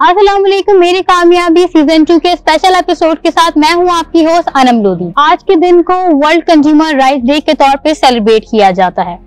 अस्सलाम वालेकुम, मेरी कामयाबी सीजन 2 के स्पेशल एपिसोड के साथ मैं हूं आपकी होस्ट अनम लोधी। आज के दिन को वर्ल्ड कंज्यूमर राइट्स डे के तौर पे सेलिब्रेट किया जाता है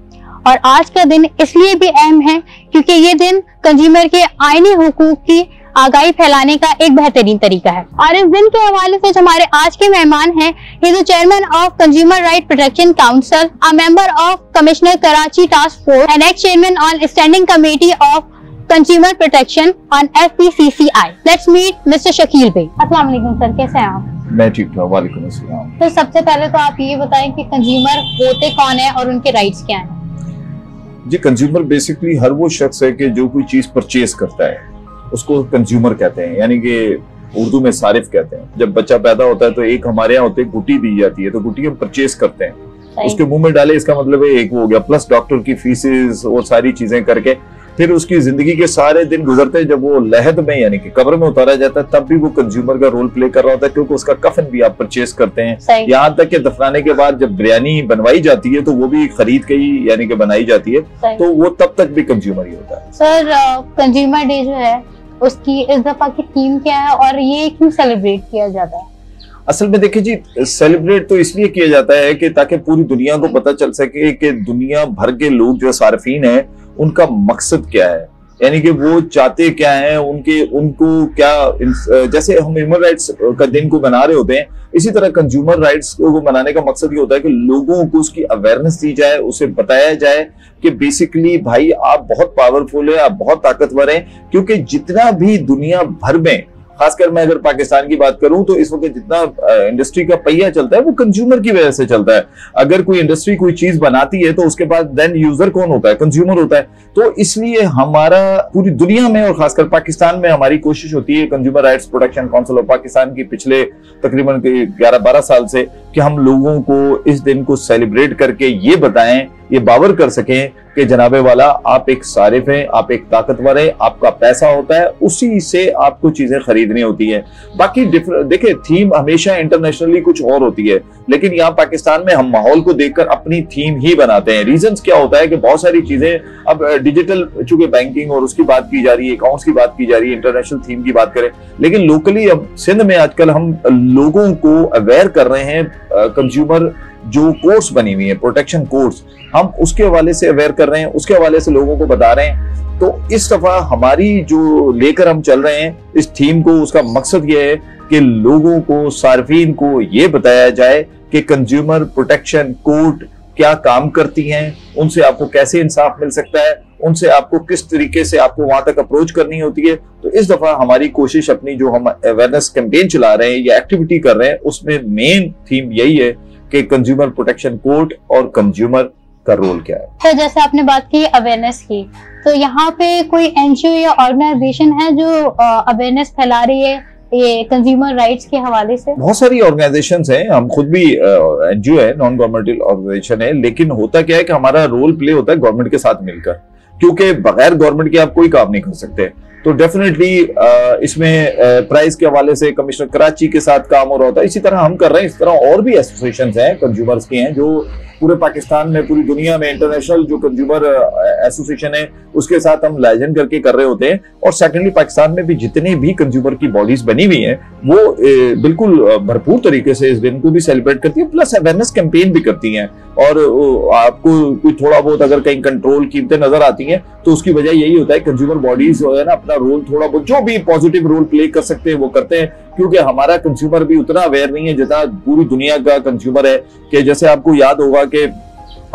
और आज का दिन इसलिए भी अहम है क्योंकि ये दिन कंज्यूमर के आईनी हुकूक की आगाही फैलाने का एक बेहतरीन तरीका है। और इस दिन के हवाले से जो हमारे आज के मेहमान हैं, he is the chairman of consumer right protection council, a member of commissioner Karachi task force and ex chairman on standing committee of consumer protection on FPCCI। Let's meet mister Shakeel भाई। अस्सलाम वालेकुम सर, कैसे हैं आप? मैं ठीक हूँ, वालेकुम अस्सलाम। तो सबसे पहले तो आप ये बताएं कि कंज्यूमर होते कौन है और उनके राइट्स क्या हैं? जी, कंज्यूमर बेसिकली हर वो शख्स है कि जो कोई चीज परचेज करता है उसको कंज्यूमर कहते हैं, यानी कि उर्दू में सारिफ कहते हैं। जब बच्चा पैदा होता है तो एक हमारे यहाँ होते गुटी दी जाती है, तो गुटी हम परचेज करते हैं, उसके मुंह में डाले, इसका मतलब है एक वो हो गया, प्लस डॉक्टर की फीसेस और सारी चीजें करके फिर उसकी जिंदगी के सारे दिन गुजरते हैं। जब वो लहद में यानी कि कब्र में उतारा जाता है तब भी वो कंज्यूमर का रोल प्ले कर रहा होता है, क्योंकि उसका कफन भी आप परचेज करते हैं। यहाँ तक कि दफनाने के बाद जब बिरयानी बनवाई जाती है तो वो भी खरीद के ही यानी कि बनाई जाती है, तो वो तब तक भी कंज्यूमर ही होता है। सर, कंज्यूमर डे जो है उसकी इस दफा की थीम क्या है और ये क्यों सेलिब्रेट किया जाता है? असल में देखिए जी, सेलिब्रेट तो इसलिए किया जाता है कि ताकि पूरी दुनिया को पता चल सके कि दुनिया भर के लोग जो सार्फिन हैं उनका मकसद क्या है, यानी कि वो चाहते क्या है, उनको क्या, जैसे हम ह्यूमन राइट्स का दिन को मना रहे होते हैं, इसी तरह कंज्यूमर राइट्स को मनाने का मकसद ये होता है कि लोगों को उसकी अवेयरनेस दी जाए, उसे बताया जाए कि बेसिकली भाई आप बहुत पावरफुल है, आप बहुत ताकतवर हैं, क्योंकि जितना भी दुनिया भर में, खासकर मैं अगर पाकिस्तान की बात करूं तो इस वक्त जितना इंडस्ट्री का पहिया चलता है वो कंज्यूमर की वजह से चलता है। अगर कोई इंडस्ट्री कोई चीज बनाती है तो उसके बाद देन यूजर कौन होता है? कंज्यूमर होता है। तो इसलिए हमारा पूरी दुनिया में और खासकर पाकिस्तान में हमारी कोशिश होती है, consumer rights protection council of Pakistan की पिछले तकरीबन 11-12 साल से, कि हम लोगों को इस दिन को सेलिब्रेट करके ये बताएं, ये बावर कर सकें कि जनाबे वाला आप एक सारिफ हैं, आप एक ताकतवर है, आपका पैसा होता है, उसी से आपको चीजें खरीदनी होती है। बाकी देखिए, थीम हमेशा इंटरनेशनली कुछ और होती है, लेकिन यहाँ पाकिस्तान में हम माहौल को देखकर अपनी थीम ही बनाते हैं। रीजंस क्या होता है कि बहुत सारी चीजें अब डिजिटल, चूंकि बैंकिंग और उसकी बात की जा रही है, अकाउंट्स की बात की जा रही है, इंटरनेशनल थीम की बात करें, लेकिन लोकली अब सिंध में आजकल हम लोगों को अवेयर कर रहे हैं, कंज्यूमर जो कोर्स बनी हुई है, प्रोटेक्शन कोर्स, हम उसके हवाले से अवेयर कर रहे हैं, उसके हवाले से लोगों को बता रहे हैं। तो इस दफा हमारी जो लेकर हम चल रहे हैं इस थीम को, उसका मकसद ये है कि लोगों को, सार्फिन को ये बताया जाए कि कंज्यूमर प्रोटेक्शन कोर्ट क्या काम करती हैं, उनसे आपको कैसे इंसाफ मिल सकता है, उनसे आपको किस तरीके से आपको वहां तक अप्रोच करनी होती है। तो इस दफा हमारी कोशिश, अपनी जो हम अवेयरनेस कैंपेन चला रहे हैं या एक्टिविटी कर रहे हैं, उसमें मेन थीम यही है कि कंज्यूमर प्रोटेक्शन कोर्ट और कंज्यूमर का रोल क्या है। तो जैसे आपने बात की अवेयरनेस की, तो यहाँ पे कोई NGO या ऑर्गेनाइजेशन है जो अवेयरनेस फैला रही है ये कंज्यूमर राइट्स के हवाले से? बहुत सारी ऑर्गेनाइजेशंस हैं, हम खुद भी NGO है, नॉन गवर्नमेंटल ऑर्गेनाइजेशन है, लेकिन होता क्या है कि हमारा रोल प्ले होता है गवर्नमेंट के साथ मिलकर, क्योंकि बगैर गवर्नमेंट के आप कोई काम नहीं कर सकते। तो डेफिनेटली इसमें प्राइस के हवाले से कमिश्नर कराची के साथ काम हो रहा होता है, इसी तरह हम कर रहे हैं। इस तरह और भी एसोसिएशंस हैं कंज्यूमर्स की हैं जो पूरे पाकिस्तान में, पूरी दुनिया में, इंटरनेशनल जो कंज्यूमर एसोसिएशन है उसके साथ हम लाइजन करके कर रहे होते हैं। और सेकेंडली पाकिस्तान में भी जितने भी कंज्यूमर की बॉडीज बनी हुई हैं वो बिल्कुल भरपूर तरीके से इस दिन को भी सेलिब्रेट करती है, प्लस अवेयरनेस कैंपेन भी करती हैं। और आपको कोई थोड़ा बहुत अगर कहीं कंट्रोल कीमतें नजर आती हैं तो उसकी वजह यही होता है कंज्यूमर बॉडीज जो है ना, अपना रोल थोड़ा बहुत जो भी पॉजिटिव रोल प्ले कर सकते हैं वो करते हैं, क्योंकि हमारा कंज्यूमर भी उतना अवेयर नहीं है जितना पूरी दुनिया का कंज्यूमर है। कि जैसे आपको याद होगा कि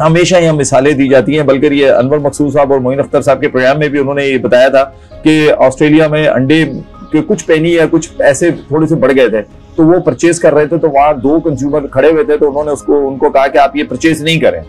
हमेशा यहाँ मिसालें दी जाती हैं, बल्कि ये अनवर मकसूद साहब और मोइन अख्तर साहब के प्रोग्राम में भी उन्होंने ये बताया था कि ऑस्ट्रेलिया में अंडे के कुछ पेनी या कुछ ऐसे थोड़े से बढ़ गए थे, तो वो परचेज कर रहे थे, तो वहां 2 कंज्यूमर खड़े हुए थे, तो उन्होंने उनको कहा कि आप ये परचेज नहीं करें,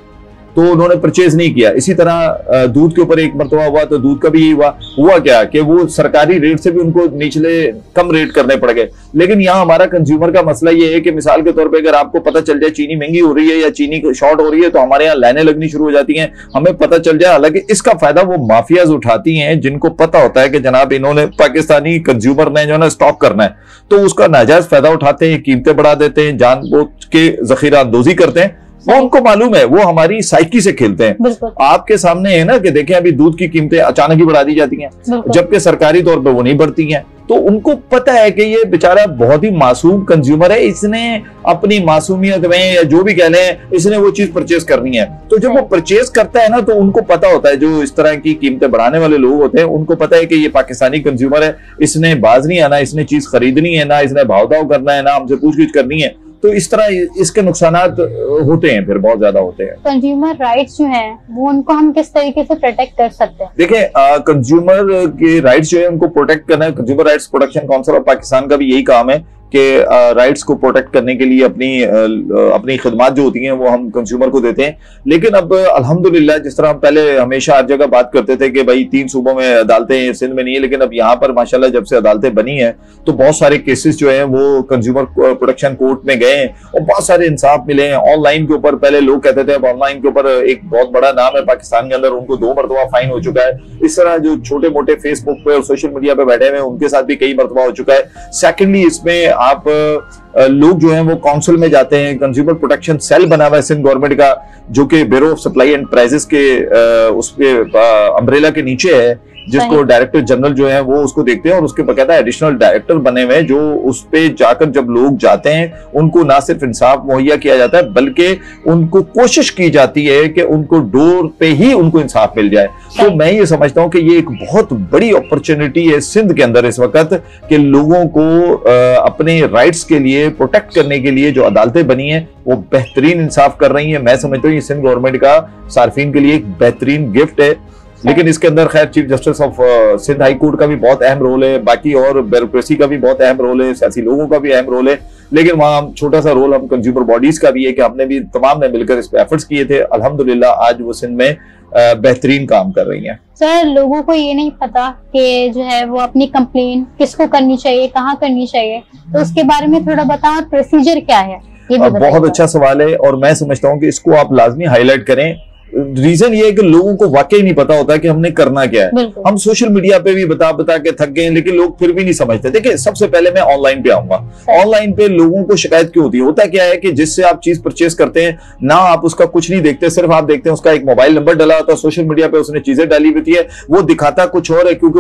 तो उन्होंने परचेज नहीं किया। इसी तरह दूध के ऊपर एक मरतबा हुआ तो दूध का भी हुआ क्या कि वो सरकारी रेट से भी उनको निचले कम रेट करने पड़ गए। लेकिन यहाँ हमारा कंज्यूमर का मसला ये है कि मिसाल के तौर पे अगर आपको पता चल जाए चीनी महंगी हो रही है या चीनी शॉर्ट हो रही है तो हमारे यहाँ लाइनें लगनी शुरू हो जाती हैं, हमें पता चल जाए। हालांकि इसका फायदा वो माफियाज उठाती हैं जिनको पता होता है कि जनाब इन्होंने पाकिस्तानी कंज्यूमर ने जो है स्टॉक करना है, तो उसका नाजायज फायदा उठाते हैं, कीमतें बढ़ा देते हैं, जानबूझ के जखीरा अंदोजी करते हैं। वो उनको मालूम है, वो हमारी साइकी से खेलते हैं। आपके सामने है ना कि देखें अभी दूध की कीमतें अचानक ही बढ़ा दी जाती हैं, जबकि सरकारी तौर पे वो नहीं बढ़ती हैं। तो उनको पता है कि ये बेचारा बहुत ही मासूम कंज्यूमर है, इसने अपनी मासूमियत में या जो भी कह लें, इसने वो चीज परचेज करनी है। तो जब वो परचेज करता है ना, तो उनको पता होता है, जो इस तरह की कीमतें बढ़ाने वाले लोग होते हैं उनको पता है कि ये पाकिस्तानी कंज्यूमर है, इसने बाज नहीं आना, इसने चीज खरीदनी है ना, इसने भाव ताव करना है ना, हमसे पूछगिछ करनी है। तो इस तरह इसके नुकसानात होते हैं, फिर बहुत ज्यादा होते हैं। कंज्यूमर राइट्स जो हैं वो उनको हम किस तरीके से प्रोटेक्ट कर सकते हैं? देखिए, कंज्यूमर के राइट्स जो है उनको प्रोटेक्ट करना है। Consumer rights protection council of Pakistan का भी यही काम है कि राइट्स को प्रोटेक्ट करने के लिए अपनी खिदमात जो होती हैं वो हम कंज्यूमर को देते हैं। लेकिन अब अल्हम्दुलिल्लाह, जिस तरह हम पहले हमेशा हर जगह बात करते थे कि भाई 3 सूबों में अदालतें, सिंध में नहीं है, लेकिन अब यहाँ पर माशाल्लाह जब से अदालतें बनी हैं तो बहुत सारे केसेस जो हैं वो कंज्यूमर प्रोटेक्शन कोर्ट में गए हैं और बहुत सारे इंसाफ मिले हैं। ऑनलाइन के ऊपर पहले लोग कहते थे, अब ऑनलाइन के ऊपर एक बहुत बड़ा नाम है पाकिस्तान के अंदर, उनको 2 मरतबा फाइन हो चुका है। इस तरह जो छोटे मोटे फेसबुक पे और सोशल मीडिया पे बैठे हुए हैं उनके साथ भी कई मरतबा हो चुका है। सेकेंडली, इसमें आप लोग जो हैं वो काउंसिल में जाते हैं। कंज्यूमर प्रोटेक्शन सेल बना हुआ है सिंध गवर्नमेंट का, जो कि bureau of supply and prices के उसके अम्ब्रेला के नीचे है, जिसको डायरेक्टर जनरल जो है वो उसको देखते हैं और उसके बकायदा एडिशनल डायरेक्टर बने हुए हैं, जो उस पे जाकर जब लोग जाते हैं उनको ना सिर्फ इंसाफ मुहैया किया जाता है बल्कि उनको कोशिश की जाती है कि उनको डोर पे ही उनको इंसाफ मिल जाए। तो मैं ये समझता हूं कि ये एक बहुत बड़ी अपॉर्चुनिटी है सिंध के अंदर इस वक्त कि लोगों को अपने राइट्स के लिए प्रोटेक्ट करने के लिए जो अदालतें बनी हैं वो बेहतरीन इंसाफ कर रही हैं। मैं समझता हूँ ये सिंध गवर्नमेंट का सार्फिन के लिए एक बेहतरीन गिफ्ट है। लेकिन इसके अंदर खैर chief justice of Sindh high court का भी बहुत अहम रोल है, बाकी और ब्यूरोक्रेसी का भी बहुत अहम रोल है, सियासी लोगों का भी अहम रोल है। लेकिन वहाँ छोटा सा रोल हम कंज्यूमर बॉडीज का भी है कि हमने भी तमाम ने मिलकर इस पे एफर्ट्स किए थे। अल्हम्दुलिल्लाह आज वो सिंध में बेहतरीन काम कर रही हैं। सर, लोगों को ये नहीं पता कि जो है वो अपनी कंप्लेन किसको करनी चाहिए, कहाँ करनी चाहिए, तो उसके बारे में थोड़ा बताओ, प्रोसीजर क्या है? ये भी बहुत अच्छा सवाल है और मैं समझता हूँ कि इसको आप लाजमी हाईलाइट करें। रीजन ये है कि लोगों को वाकई नहीं पता होता कि हमने करना क्या है। हम सोशल मीडिया पे भी बता बता के थक गए, लेकिन लोग फिर भी नहीं समझते। देखिए, सबसे पहले मैं ऑनलाइन पे आऊंगा। ऑनलाइन पे लोगों को शिकायत क्यों होती है? होता क्या है कि जिससे आप चीज परचेज करते हैं ना, आप उसका कुछ नहीं देखते, सिर्फ आप देखते हैं उसका एक मोबाइल नंबर डला होता है, सोशल मीडिया पे उसने चीजें डाली होती है, वो दिखाता कुछ और है, क्योंकि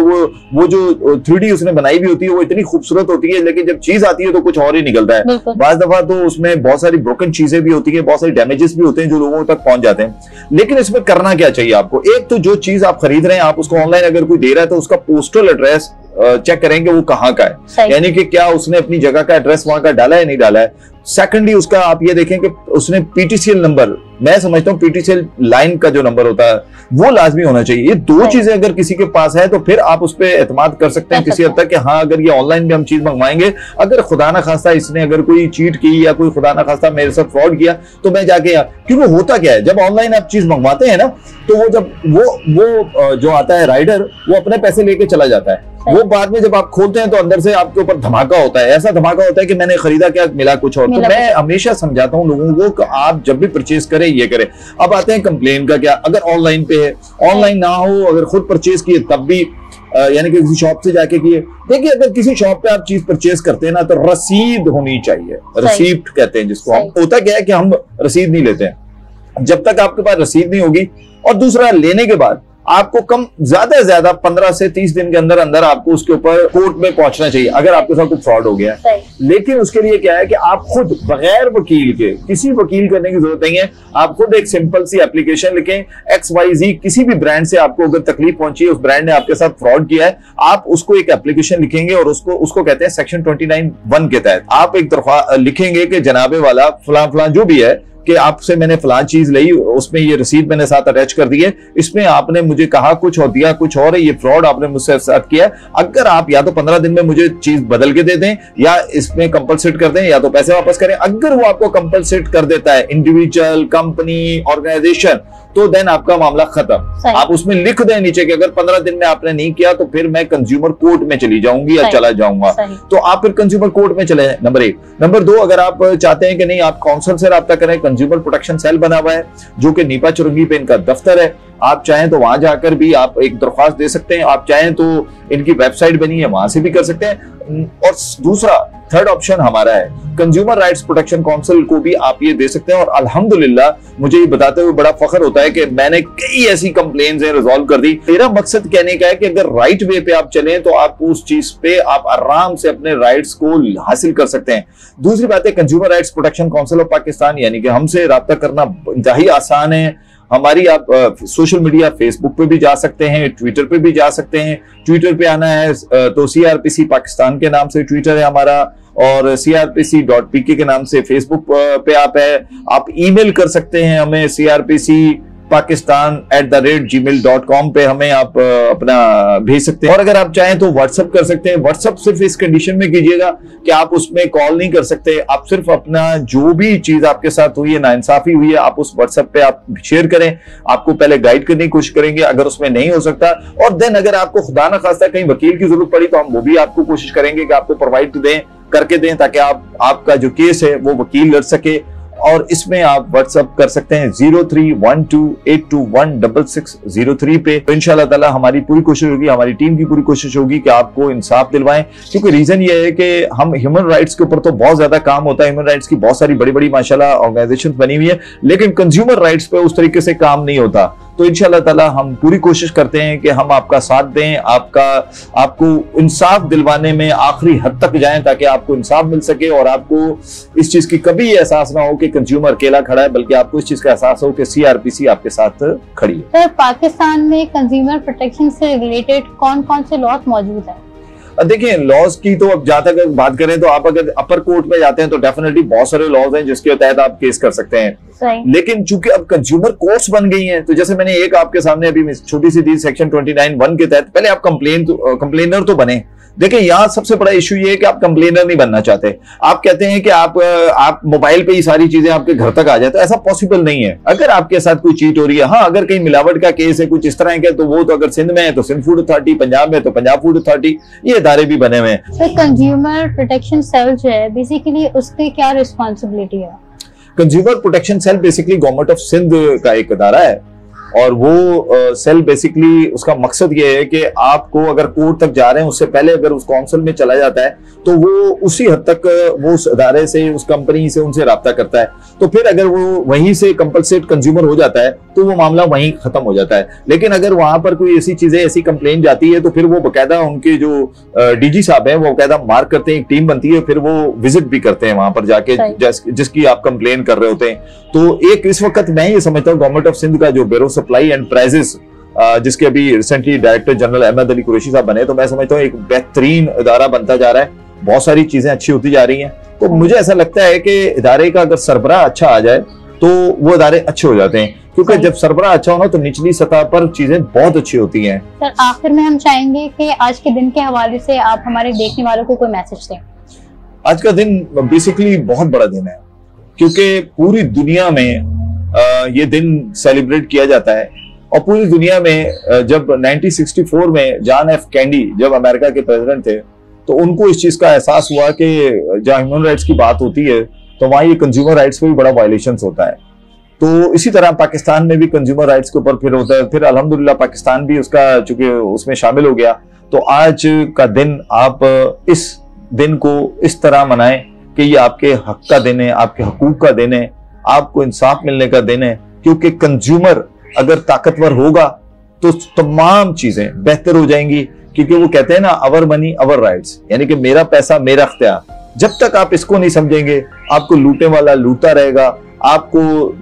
वो जो 3D उसने बनाई भी होती है वो इतनी खूबसूरत होती है, लेकिन जब चीज आती है तो कुछ और ही निकलता है। बाज़ दफा तो उसमें बहुत सारी ब्रोकन चीजें भी होती है, बहुत सारी डैमेजेस भी होते हैं जो लोगों तक पहुंच जाते हैं। लेकिन इसमें करना क्या चाहिए आपको? एक तो जो चीज आप खरीद रहे हैं, आप उसको ऑनलाइन अगर कोई दे रहा है तो उसका पोस्टल एड्रेस चेक करेंगे वो कहाँ का है, यानी कि क्या उसने अपनी जगह का एड्रेस वहां का डाला है, नहीं डाला है। सेकेंडली, उसका आप ये देखें कि उसने पीटीसीएल नंबर, मैं समझता हूँ पीटीसीएल लाइन का जो नंबर होता है वो लाजमी होना चाहिए। ये 2 चीजें अगर किसी के पास है तो फिर आप उस पर एतमाद कर सकते हैं किसी हद तक कि हाँ, अगर ये ऑनलाइन भी हम चीज मंगवाएंगे, अगर खुदा ना खास्ता इसने अगर कोई चीट की या कोई खुदा ना खास्ता मेरे साथ फ्रॉड किया तो मैं जाके, क्योंकि होता क्या है जब ऑनलाइन आप चीज मंगवाते हैं ना, तो वो जब वो जो आता है राइडर, वो अपने पैसे लेके चला जाता है। वो बाद में जब आप खोलते हैं तो अंदर से आपके ऊपर धमाका होता है, ऐसा धमाका होता है कि मैंने खरीदा क्या, मिला कुछ और। तो मैं हमेशा समझाता हूँ लोगों को कि आप जब भी परचेज करें ये करें। अब आते हैं कंप्लेन का क्या, अगर ऑनलाइन पे है, ऑनलाइन ना हो, अगर खुद परचेज किए तब भी, यानी कि किसी शॉप से जाके किए। देखिए, अगर किसी शॉप पे आप चीज परचेज करते हैं ना तो रसीद होनी चाहिए, रिसीप्ट कहते हैं जिसको हम। होता क्या है कि हम रसीद नहीं लेते हैं जब तक आपके पास रसीद नहीं होगी, और दूसरा लेने के बाद आपको कम ज्यादा से ज्यादा 15 से 30 दिन के अंदर अंदर आपको उसके ऊपर कोर्ट में पहुंचना चाहिए अगर आपके साथ कुछ फ्रॉड हो गया है। लेकिन उसके लिए क्या है कि आप खुद बगैर वकील के, किसी वकील करने की जरूरत नहीं है, आप खुद एक सिंपल सी एप्लीकेशन लिखें, XYZ किसी भी ब्रांड से आपको अगर तकलीफ पहुंची है, उस ब्रांड ने आपके साथ फ्रॉड किया है, आप उसको एक एप्लीकेशन लिखेंगे और उसको कहते हैं सेक्शन 29(1) के तहत आप एक दरख्वास्त लिखेंगे कि जनाबे वाला फलां फलां जो भी है कि आपसे मैंने फलां चीज ली, उसमें ये रसीद मैंने साथ अटैच कर दी है, इसमें आपने मुझे कहा कुछ और दिया कुछ और है, ये फ्रॉड आपने मुझसे साथ किया। अगर आप या तो 15 दिन में मुझे चीज बदल के दे दें या इसमें कंपलसेट कर दें या तो पैसे वापस करें। अगर वो आपको कंपलसेट कर देता है, इंडिविजुअल, कंपनी, ऑर्गेनाइजेशन, तो देन आपका मामला खत्म। आप उसमें लिख दें नीचे कि अगर 15 दिन में आपने नहीं किया तो फिर मैं कंज्यूमर कोर्ट में चली जाऊंगी या चला जाऊंगा, तो आप फिर कंज्यूमर कोर्ट में चले जाएं। नंबर 1। नंबर 2, अगर आप चाहते हैं कि नहीं, आप काउंसिल से राब्ता करें, कंज्यूमर प्रोटेक्शन सेल बना हुआ है जो कि नीपा चुरंगी पे इनका दफ्तर है। आप चाहें तो वहां जाकर भी आप एक दरख्वास्त दे सकते हैं, आप चाहें तो इनकी वेबसाइट बनी है वहां से भी कर सकते हैं। और दूसरा थर्ड ऑप्शन हमारा है कंज्यूमर राइट्स प्रोटेक्शन काउंसिल को भी आप ये दे सकते हैं। और अल्हम्दुलिल्लाह मुझे ये बताते हुए बड़ा फख्र होता है कि मैंने कई ऐसी कंप्लेंट्स हैं रिजॉल्व कर दी। मेरा मकसद कहने का है कि अगर राइट वे पे आप चलें तो आप उस चीज पे आप आराम से अपने राइट्स को हासिल कर सकते हैं। दूसरी बात है consumer rights protection council of Pakistan, यानी कि हमसे राब्ता करना इंतहाई आसान है। हमारी आप सोशल मीडिया फेसबुक पे भी जा सकते हैं, ट्विटर पे भी जा सकते हैं। ट्विटर पे आना है तो CRPC पाकिस्तान के नाम से ट्विटर है हमारा, और crpc.pk के नाम से फेसबुक पे आप ईमेल कर सकते हैं हमें crpcpakistan@gmail.com पे हमें आप अपना भेज सकते हैं। और अगर आप चाहें तो व्हाट्सएप कर सकते हैं। व्हाट्सएप सिर्फ इस कंडीशन में कीजिएगा कि आप उसमें कॉल नहीं कर सकते, आप सिर्फ अपना जो भी चीज आपके साथ हुई है, नाइंसाफी हुई है, आप उस व्हाट्सएप पे आप शेयर करें। आपको पहले गाइड करने की कोशिश करेंगे, अगर उसमें नहीं हो सकता और देन अगर आपको खुदा ना खास्ता कहीं वकील की जरूरत पड़ी तो हम वो भी आपको कोशिश करेंगे कि आपको प्रोवाइड करके दें ताकि आपका जो केस है वो वकील लड़ सके। और इसमें आप व्हाट्सएप कर सकते हैं 0312821660 पे। तो इंशाल्लाह ताला हमारी पूरी कोशिश होगी, हमारी टीम की पूरी कोशिश होगी कि आपको इंसाफ दिलवाएं। क्योंकि रीजन ये है कि हम ह्यूमन राइट्स के ऊपर तो बहुत ज्यादा काम होता है, ह्यूमन राइट्स की बहुत सारी बड़ी बड़ी माशाल्लाह ऑर्गेनाइजेशन बनी हुई है, लेकिन कंज्यूमर राइट्स पे उस तरीके से काम नहीं होता। तो इंशाल्लाह ताला हम पूरी कोशिश करते हैं कि हम आपका साथ दें, आपको इंसाफ दिलवाने में आखिरी हद तक जाएं ताकि आपको इंसाफ मिल सके और आपको इस चीज की कभी एहसास ना हो कि कंज्यूमर अकेला खड़ा है, बल्कि आपको इस चीज का एहसास हो कि CRPC आपके साथ खड़ी है। सर, पाकिस्तान में कंज्यूमर प्रोटेक्शन से रिलेटेड कौन कौन से लॉज मौजूद है? देखिए लॉज की तो अब जहां तक बात करें तो आप अगर अपर कोर्ट में जाते हैं तो डेफिनेटली बहुत सारे लॉज हैं जिसके तहत आप केस कर सकते हैं। लेकिन चूंकि अब कंज्यूमर कोर्ट्स बन गई हैं तो जैसे मैंने एक आपके सामने अभी छोटी सी दी सेक्शन 29(1) के तहत, पहले आप कंप्लेनर तो बने। देखिए यहाँ सबसे बड़ा इशू ये है कि आप कंप्लेनर नहीं बनना चाहते। आप कहते हैं कि आप मोबाइल पे ही सारी चीजें आपके घर तक आ जाए, तो ऐसा पॉसिबल नहीं है। अगर आपके साथ कोई चीट हो रही है, हाँ अगर कहीं मिलावट का केस है कुछ इस तरह के, तो वो तो अगर सिंध में है तो सिंध फूड अथॉरिटी, पंजाब में तो पंजाब फूड अथॉरिटी, ये इदारे भी बने हुए हैं। तो कंज्यूमर प्रोटेक्शन सेल जो है बेसिकली उसकी क्या रिस्पॉन्सिबिलिटी है? Consumer protection cell basically government of Sindh का एक इदारा है और वो सेल बेसिकली उसका मकसद ये है कि आपको अगर कोर्ट तक जा रहे हैं उससे पहले अगर उस काउंसिल में चला जाता है तो वो उसी हद तक वो उस इदारे से, उस कंपनी से उनसे राब्ता करता है। तो फिर अगर वो वहीं से कंपलसेट कंज्यूमर हो जाता है तो वो मामला वहीं खत्म हो जाता है। लेकिन अगर वहां पर कोई ऐसी चीजें, ऐसी कंप्लेन जाती है तो फिर वो बकायदा उनके जो DG साहब है वो बकायदा मार्क करते हैं, एक टीम बनती है, फिर वो विजिट भी करते हैं वहां पर जाके जिसकी आप कंप्लेन कर रहे होते हैं। तो एक इस वक्त मैं ये समझता हूँ गवर्नमेंट ऑफ सिंध का जो ब्यूरो सप्लाई एंड प्राइजेस जिसके अभी recently director general Ahmed Ali Qureshi साहब बने, तो मैं समझता हूँ एक बेहतरीन इदारा बनता जा रहा है, बहुत सारी चीजें अच्छी होती जा रही हैं। तो मुझे ऐसा लगता है कि इदारे का अगर सरबराह अच्छा आ जाए तो वो इदारे अच्छे हो जाते हैं, क्योंकि जब सरबराह अच्छा होना तो निचली सतह पर चीजें बहुत अच्छी होती हैं। सर आखिर में हम चाहेंगे कि आज के दिन के हवाले से आप हमारे देखने वालों को कोई मैसेज दें। आज का दिन बेसिकली बहुत बड़ा दिन है क्योंकि पूरी दुनिया में ये दिन सेलिब्रेट किया जाता है और पूरी दुनिया में जब 1964 में जॉन एफ कैंडी जब अमेरिका के प्रेसिडेंट थे तो उनको इस चीज का एहसास हुआ कि जहाँ ह्यूमन राइट्स की बात होती है तो वहाँ ये कंज्यूमर राइट्स पे भी बड़ा वायलेशन होता है। तो इसी तरह पाकिस्तान में भी कंज्यूमर राइट्स के ऊपर फिर होता है, फिर अल्हम्दुलिल्लाह पाकिस्तान भी उसका चूंकि उसमें शामिल हो गया। तो आज का दिन आप इस दिन को इस तरह मनाएं कि ये आपके हक का दिन है, आपके हकूक का दिन है, आपको इंसाफ मिलने का दिन है। क्योंकि कंज्यूमर अगर ताकतवर होगा तो तमाम चीजें बेहतर हो जाएंगी, क्योंकि वो कहते हैं ना अवर मनी अवर राइट्स, यानी कि मेरा पैसा मेरा अख्तियार। जब तक आप इसको नहीं समझेंगे आपको लूटने वाला लूटता रहेगा, आपको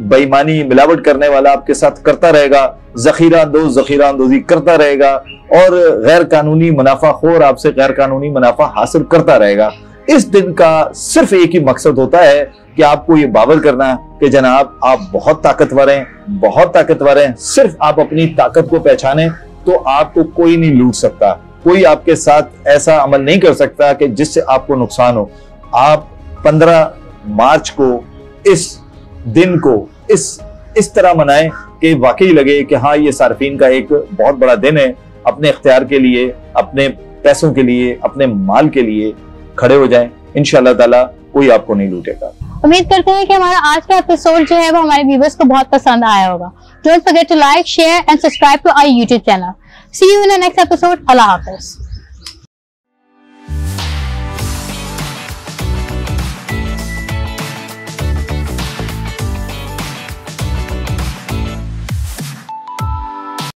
बेईमानी मिलावट करने वाला आपके साथ करता रहेगा, जखीरा अंदोजी करता रहेगा और गैर कानूनी मुनाफाखोर आपसे गैर कानूनी मुनाफा हासिल करता रहेगा। इस दिन का सिर्फ एक ही मकसद होता है कि आपको ये बावर करना कि जनाब आप बहुत ताकतवर हैं, बहुत ताकतवर हैं। सिर्फ आप अपनी ताकत को पहचाने तो आपको कोई नहीं लूट सकता, कोई आपके साथ ऐसा अमल नहीं कर सकता कि जिससे आपको नुकसान हो। आप 15 मार्च को इस दिन को इस तरह मनाएं कि वाकई लगे कि हाँ ये सार्फिन का एक बहुत बड़ा दिन है। अपने इख्तियार के लिए, अपने पैसों के लिए, अपने माल के लिए खड़े हो जाएं। इंशाअल्लाह ताला कोई आपको नहीं लूटेगा। उम्मीद करते हैं कि हमारा आज का एपिसोड जो है वो हमारे व्यूवर्स को बहुत पसंद आया होगा। Don't forget to like, share and subscribe to our YouTube channel. See you in the next episode. अल्लाह हाफिज।